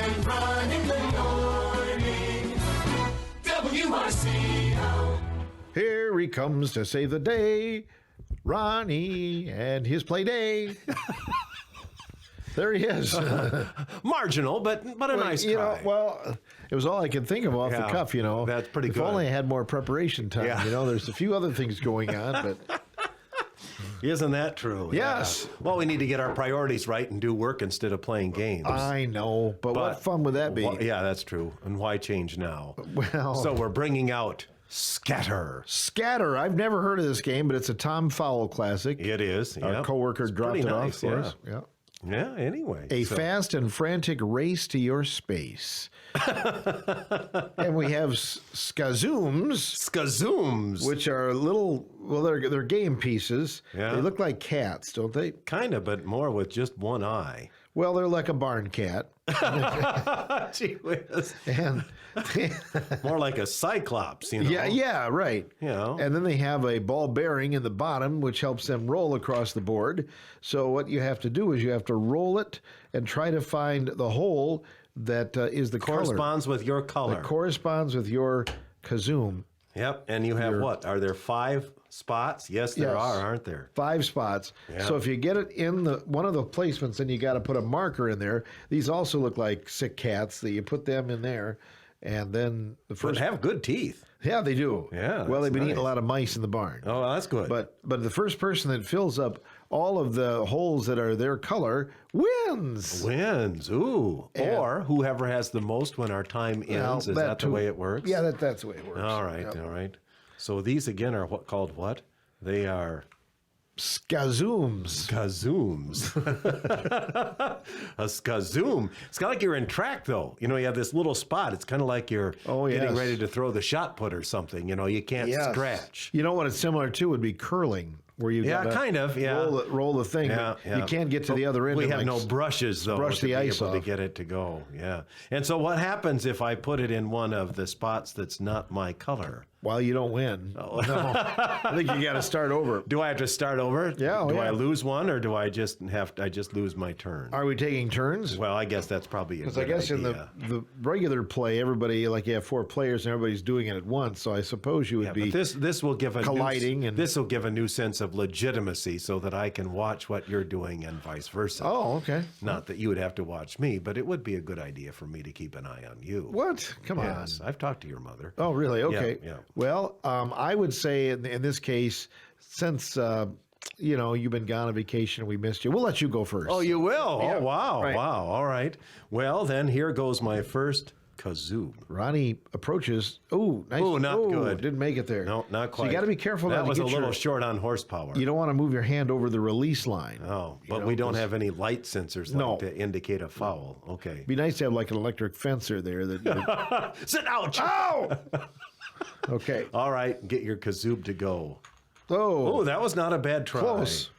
and Ron in the morning. WRCO. Here he comes to save the day, Ronnie and his play day. There he is. Marginal, but a nice try. It was all I could think of off the cuff, That's pretty if good. If only I had more preparation time, There's a few other things going on, but... Isn't that true? Yes. Yeah. Well, we need to get our priorities right and do work instead of playing games. I know, but what fun would that be? Yeah, that's true. And why change now? Well... So we're bringing out Skatter. Skatter. I've never heard of this game, but it's a Tom Fowle classic. It is. Our coworker dropped it off for us. Yeah. Yeah, anyway. A fast and frantic race to your space. And we have skazooms. Skazooms. Which are little, they're game pieces. Yeah. They look like cats, don't they? Kind of, but more with just one eye. Well, they're like a barn cat. Gee whiz. And more like a cyclops, Yeah, right. And then they have a ball bearing in the bottom, which helps them roll across the board. So what you have to do is you have to roll it and try to find the hole that is the corresponds with your color. That corresponds with your kazoom. Yep. And you have what? Are there 5 spots? Yes, there are, aren't there? 5 spots. Yep. So if you get it in one of the placements, then you got to put a marker in there. These also look like sick cats. That you put them in there, and then the first have good teeth. Yeah, they do. Yeah. Well, they've been eating a lot of mice in the barn. Oh, that's good. But the first person that fills up all of the holes that are their color wins. Ooh. Or whoever has the most when our time ends. Is that the way it works? Yeah, that's the way it works. All right. Yep. All right. So these again are called what? They are skazooms. Skazooms. A skazoom. It's kind of like you're in track, though. You have this little spot. It's kind of like you're getting ready to throw the shot put or something. You can't scratch. You know what it's similar to would be curling. Where you kind of roll the thing. Yeah. You can't get to the other end. We have no brushes though. Brush the ice off to get it to go. Yeah. And so what happens if I put it in one of the spots that's not my color? Well, you don't win. Oh. No. I think you got to start over. Do I have to start over? Yeah. Do I lose one, or do I just lose my turn? Are we taking turns? Well, I guess that's probably a good idea. Because I guess idea. in the regular play, everybody you have 4 players and everybody's doing it at once. So I suppose you would be. But this will give colliding, and this will give a new sense of legitimacy, so that I can watch what you're doing and vice versa. Oh, okay. Not that you would have to watch me, but it would be a good idea for me to keep an eye on you. What? Come on. Yes, I've talked to your mother. Oh, really? Okay. Yeah. Well, I would say in this case, since you've been gone on vacation, we missed you. We'll let you go first. Oh, you will? Yeah. Oh, wow. Right. Wow. All right. Well, then here goes my first kazoo. Ronnie approaches. Oh, nice. Oh, not good. Didn't make it there. No, not quite. So you got to be careful. That was a little short on horsepower. You don't want to move your hand over the release line. Oh, but we don't have any light sensors to indicate a foul. Okay. It'd be nice to have like an electric fencer there. Sit out. Ow! Okay. All right. Get your kazoo to go. Oh, that was not a bad try. Close.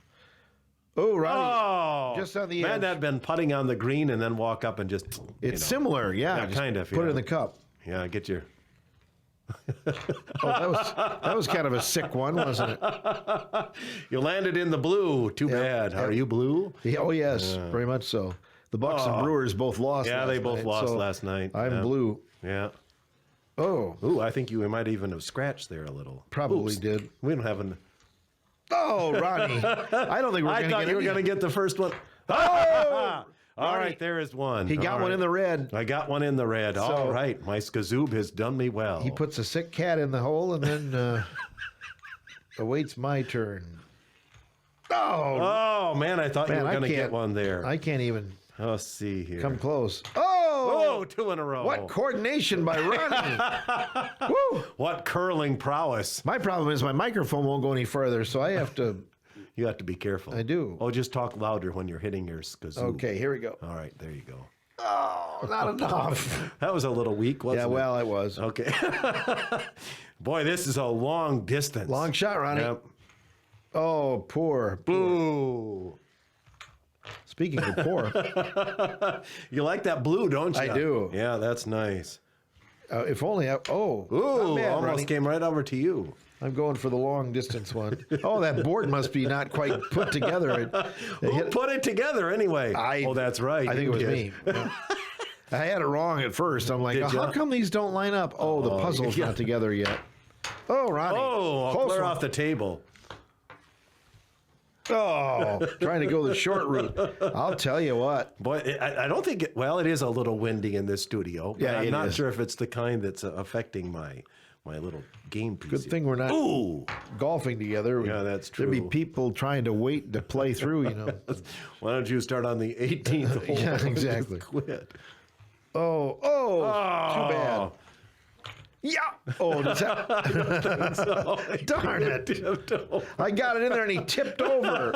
Oh, Ronnie. Oh, just on the edge. Man, that'd been putting on the green and then walk up and just. It's similar, yeah kind of. Put it in the cup. Yeah, get your. That was kind of a sick one, wasn't it? You landed in the blue. Too bad. Are you blue? Yeah, oh, yes, very much so. The Bucks and Brewers both lost. Yeah, they both lost last night. I'm blue. Yeah. Oh. Ooh, I think you might even have scratched there a little. Probably did. We don't have an. Oh, Ronnie. I don't think we're going to get it. I thought you were going to get the first one. Oh! All right, there is one. He got one in the red. I got one in the red. All right, my skazoob has done me well. He puts a sick cat in the hole and then awaits my turn. Oh, man, I thought you were going to get one there. I can't even. Let's see here. Come close. Oh! 2 in a row. What coordination by Ronnie. Woo! What curling prowess. My problem is my microphone won't go any further, so I have to... You have to be careful. I do. Oh, just talk louder when you're hitting your skazoo. Okay, here we go. All right, there you go. Oh, not enough. That was a little weak, wasn't it? Yeah, well, it was. Okay. Boy, this is a long distance. Long shot, Ronnie. Yep. Oh, poor. Boo. Speaking of poor. You like that blue, don't you? I do. Yeah, that's nice. If only I... Oh. Ooh, bad, almost Ronnie. came right over to you. I'm going for the long distance one. Oh, that board must be not quite put together. Who put it together anyway? Oh, that's right. I think it was me. Yeah. I had it wrong at first. I'm like, how come these don't line up? Oh, the puzzle's not together yet. Oh, Ronnie. Oh, I'll clear off the table. Oh, trying to go the short route. I'll tell you what. Boy, I don't think it is a little windy in this studio. But Yeah, I'm not sure if it's the kind that's affecting my little game piece. Good thing we're not golfing together. Yeah, that's true. There'd be people trying to wait to play through, you know. Why don't you start on the 18th hole? Yeah, exactly. Quit. Oh, too bad. Yeah. Oh, does that... Darn it. I got it in there and he tipped over.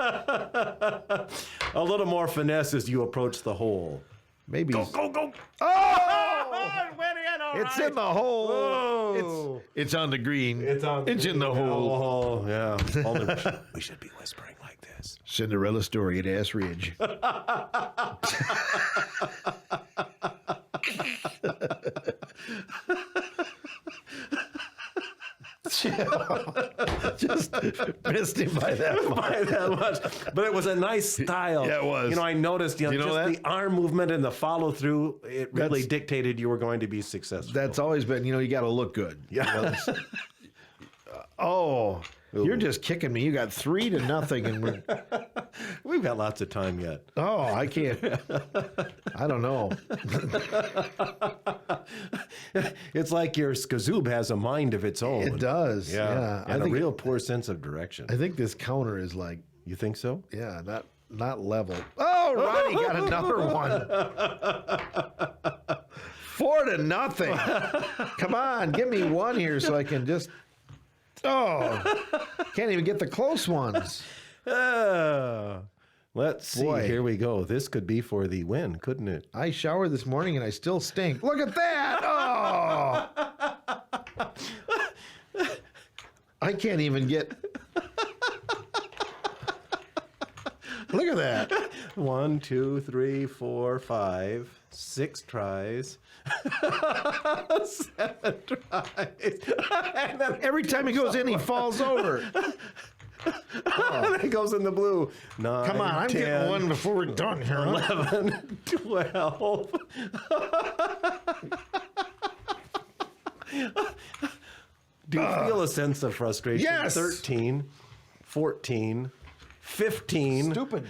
A little more finesse as you approach the hole. Maybe. Go. Oh! It went in, all It's right. in the hole. Oh. It's on the green. It's in the hole. Oh, yeah. We should be whispering like this. Cinderella story at Ass Ridge. Just missed him by that much. But it was a nice style. Yeah, it was. You know, I noticed just the arm movement and the follow through, it really dictated you were going to be successful. That's always been, you got to look good. Yeah. You're just kicking me. You got 3-0 and we've got lots of time yet. Oh, I can't. I don't know. It's like your skazoob has a mind of its own. It does. Yeah. And a real poor sense of direction. I think this counter is like. You think so? Yeah, not level. Oh, Ronnie got another one. 4-0. Come on, give me one here so I can just. Oh, can't even get the close ones. Let's see. Boy. Here we go. This could be for the win, couldn't it? I showered this morning and I still stink. Look at that. Oh. I can't even get. Look at that. 1, 2, 3, 4, 5, 6 tries. 7 tries. And then Every time he goes in, he falls over. and it goes in the blue. 9, Come on, I'm 10, getting one before we're done here. Huh? 11, 12. Do you feel a sense of frustration? Yes. 13, 14, 15. Stupid.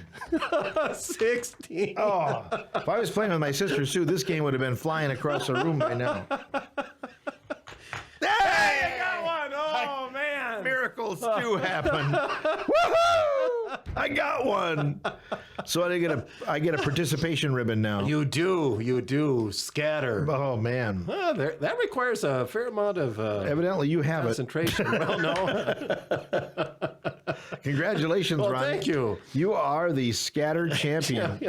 16. Oh, if I was playing with my sister Sue, this game would have been flying across the room by now. Hey, you got one. Oh, man. Miracles do happen. Woohoo! I got one. So I get a participation ribbon now. You do. Scatter. Oh man. That requires a fair amount of Evidently you have concentration. Well, no. it. Congratulations, Well, Ronnie. thank you. You are the scatter champion.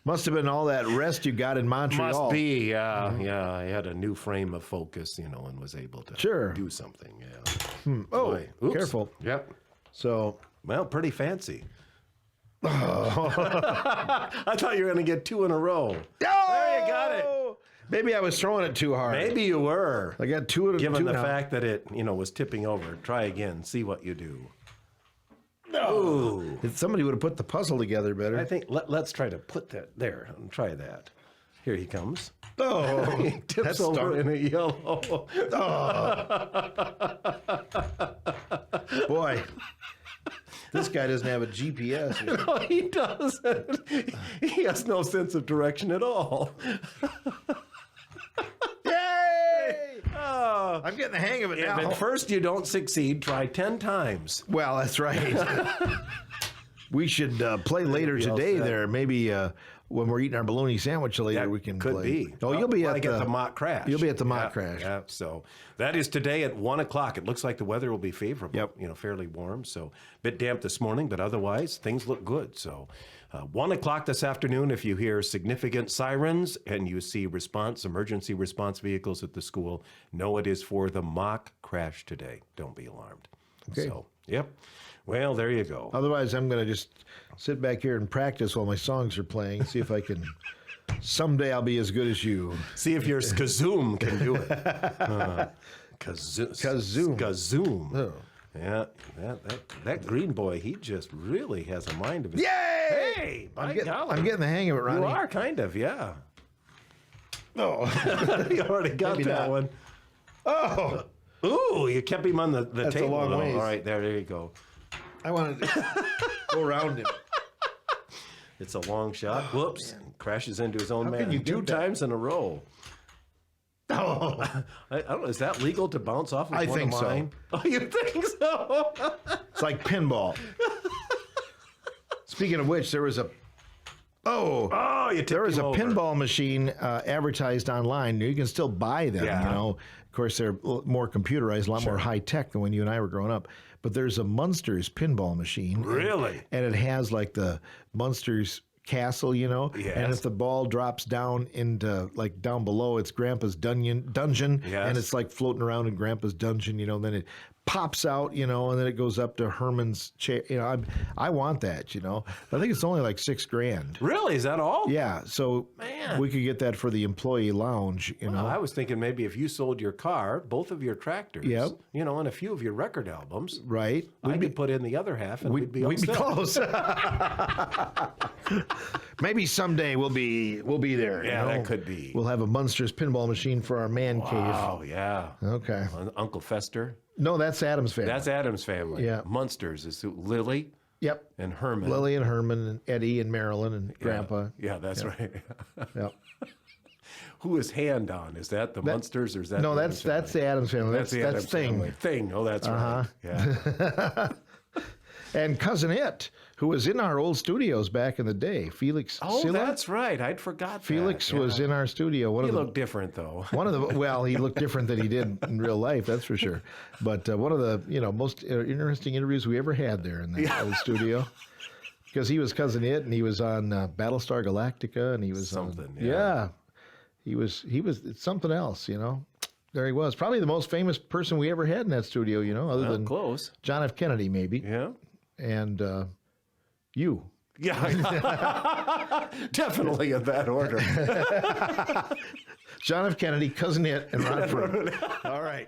Must have been all that rest you got in Montreal. Must be, yeah. I had a new frame of focus, and was able to do something. Yeah. Oh, Boy. Oops. careful. Yep. So, Well, pretty fancy. I thought you were going to get 2 in a row. There you got it. Maybe I was throwing it too hard. Maybe you were. I got 2 Given the now. fact that it, was tipping over. Try again. See what you do. No. If somebody would have put the puzzle together better. I think let's try to put that there and try that. Here he comes. Oh, He tips over in a yellow. Boy. This guy doesn't have a GPS. No, he doesn't. He has no sense of direction at all. Yay! Oh. I'm getting the hang of it If now. at first you don't succeed, try 10 times. Well, that's right. We should play later today there. Maybe when we're eating our bologna sandwich later, That we can could play. be. Oh, you'll be at the mock crash. You'll be at the mock crash. Yeah, so that is today at 1 o'clock. It looks like the weather will be favorable. Yep. Fairly warm. So a bit damp this morning, but otherwise things look good. So 1 o'clock this afternoon, if you hear significant sirens and you see emergency response vehicles at the school, know it is for the mock crash today. Don't be alarmed. Okay. So, yep. Well, there you go. Otherwise, I'm going to just sit back here and practice while my songs are playing. See if I can. Someday I'll be as good as you. See if your skazoom can do it. Kazoom. Skazoom. Oh. Yeah, that green boy, he just really has a mind of his Yay! Hey, by I'm golly. getting the hang of it, Ronnie. You are kind of, yeah. No. You already got Maybe that not. one. Oh, Ooh, you kept him on the That's a table. long though. ways. All right, there you go. I wanted to go around him. It's a long shot. Whoops. Crashes into his own How man can you do 2 that? times in a row. Oh, I don't know. Is that legal to bounce off of I one think of so. mine? Oh, you think so? it's like pinball. Speaking of which, there was a Oh, you tipped there was him a over. pinball machine advertised online. You can still buy them, Yeah. you know. Of course, they're more computerized, a lot more high tech than when you and I were growing up. But there's a Munsters pinball machine. Really? And it has like the Munsters castle, you know. Yes. And if the ball drops down into like down below, it's Grandpa's dungeon. Yes. And it's like floating around in Grandpa's dungeon, you know. And then it pops out, you know, and then it goes up to Herman's chair. You know, I want that, you know. I think it's only like $6,000. Really? Is that all? Yeah, so Man. we could get that for the employee lounge, you know. Well, I was thinking maybe if you sold your car, both of your tractors, Yep. you know, and a few of your record albums, Right? I could put in the other half and we'd be all set. close. Maybe someday we'll be there. Yeah, you know? that could be. We'll have a Munsters pinball machine for our man Oh, yeah. cave. Okay. Uncle Fester. No, that's Adam's family. That's Adam's family. Yeah. Munsters is who? Lily Yep. and Herman. Lily and Herman and Eddie and Marilyn and Grandpa. Yeah, that's right. Yep. Who is Hand On? Is that the Munsters or is that No, the that's Adams the Adams family. family? the Adams Thing. family. Thing. Oh, that's right. Yeah. And Cousin It, who was in our old studios back in the day, Felix Oh, Silla. that's right. I'd forgot Felix that. was in our studio. He looked different though. Well, he looked different than he did in real life, that's for sure. But one of the most interesting interviews we ever had there in the old studio, because he was Cousin It, and he was on Battlestar Galactica, and he was Something, on, yeah. he was it's something else, you know. There he was, probably the most famous person we ever had in that studio, you know, other than Close. John F. Kennedy, maybe, Yeah. and you. Yeah. Definitely in that order. John F. Kennedy, Cousin It, and Ron Fruit. All right.